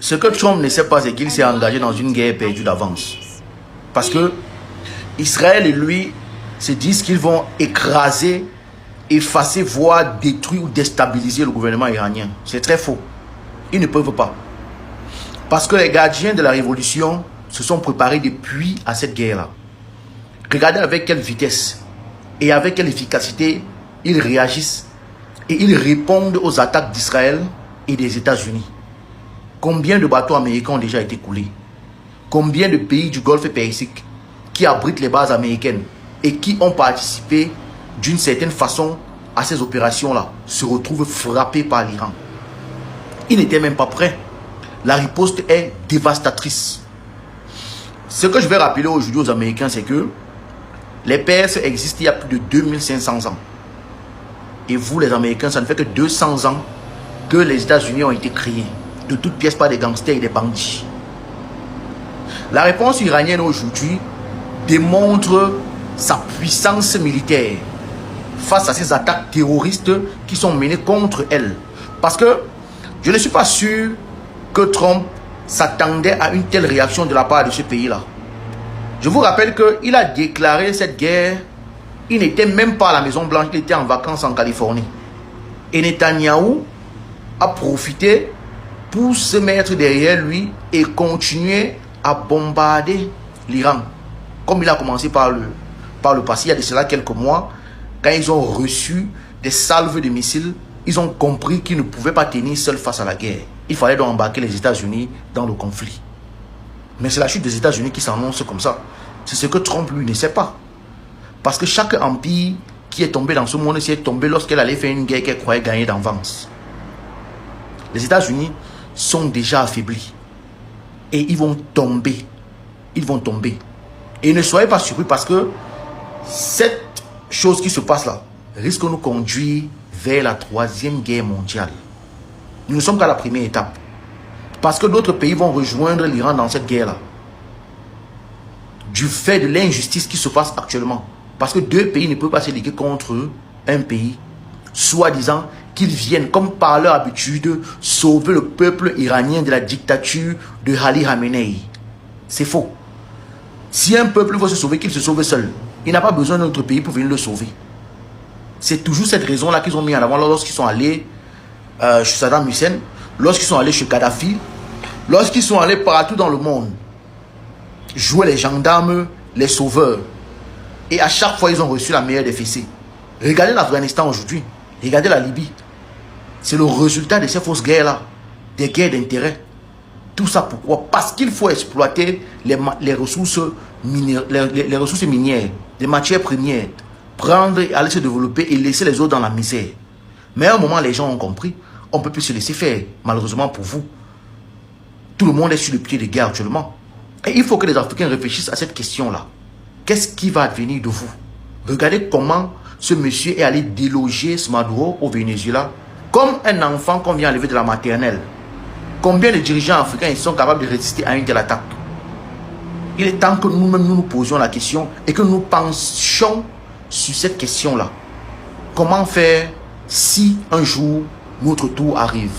Ce que Trump ne sait pas, c'est qu'il s'est engagé dans une guerre perdue d'avance. Parce que Israël et lui se disent qu'ils vont écraser, effacer, voire détruire ou déstabiliser le gouvernement iranien. C'est très faux. Ils ne peuvent pas. Parce que les gardiens de la révolution se sont préparés depuis à cette guerre-là. Regardez avec quelle vitesse et avec quelle efficacité ils réagissent et ils répondent aux attaques d'Israël et des États-Unis. Combien de bateaux américains ont déjà été coulés? Combien de pays du Golfe Persique qui abritent les bases américaines et qui ont participé d'une certaine façon à ces opérations-là se retrouvent frappés par l'Iran? Ils n'étaient même pas prêts. La riposte est dévastatrice. Ce que je vais rappeler aujourd'hui aux Américains, c'est que les Perses existent il y a plus de 2500 ans. Et vous, les Américains, ça ne fait que 200 ans que les États-Unis ont été créés. De toutes pièces par des gangsters et des bandits. La réponse iranienne aujourd'hui démontre sa puissance militaire face à ces attaques terroristes qui sont menées contre elle. Parce que je ne suis pas sûr que Trump s'attendait à une telle réaction de la part de ce pays-là. Je vous rappelle qu'il a déclaré cette guerre, il n'était même pas à la Maison Blanche, il était en vacances en Californie. Et Netanyahou a profité pour se mettre derrière lui et continuer à bombarder l'Iran. Comme il a commencé par le passé, il y a de cela quelques mois, quand ils ont reçu des salves de missiles, ils ont compris qu'ils ne pouvaient pas tenir seuls face à la guerre. Il fallait donc embarquer les États-Unis dans le conflit. Mais c'est la chute des États-Unis qui s'annonce comme ça. C'est ce que Trump, lui, ne sait pas. Parce que chaque empire qui est tombé dans ce monde s'est tombé lorsqu'elle allait faire une guerre qu'elle croyait gagner d'avance. Les États-Unis sont déjà affaiblis. Et ils vont tomber. Ils vont tomber. Et ne soyez pas surpris parce que cette chose qui se passe là risque de nous conduire vers la 3e guerre mondiale. Nous ne sommes qu'à la première étape. Parce que d'autres pays vont rejoindre l'Iran dans cette guerre-là. Du fait de l'injustice qui se passe actuellement. Parce que 2 pays ne peuvent pas se liguer contre un pays, soi-disant qu'ils viennent, comme par leur habitude, sauver le peuple iranien de la dictature de Ali Khamenei. C'est faux. Si un peuple veut se sauver, qu'il se sauve seul. Il n'a pas besoin d'un autre pays pour venir le sauver. C'est toujours cette raison-là qu'ils ont mis en avant lorsqu'ils sont allés chez Saddam Hussein, lorsqu'ils sont allés chez Kadhafi, lorsqu'ils sont allés partout dans le monde, jouer les gendarmes, les sauveurs. Et à chaque fois, ils ont reçu la meilleure des fessées. Regardez l'Afghanistan aujourd'hui. Regardez la Libye. C'est le résultat de ces fausses guerres-là. Des guerres d'intérêt. Tout ça pourquoi? Parce qu'il faut exploiter les ressources minières, les ressources minières, les matières premières. Prendre et aller se développer et laisser les autres dans la misère. Mais à un moment, les gens ont compris. On ne peut plus se laisser faire, malheureusement pour vous. Tout le monde est sur le pied de guerre actuellement. Et il faut que les Africains réfléchissent à cette question-là. Qu'est-ce qui va advenir de vous? Regardez comment ce monsieur est allé déloger Maduro au Venezuela comme un enfant qu'on vient enlever de la maternelle. Combien de dirigeants africains sont capables de résister à une telle attaque? Il est temps que nous-mêmes nous posions la question et que nous pensions sur cette question-là. Comment faire si un jour notre tour arrive?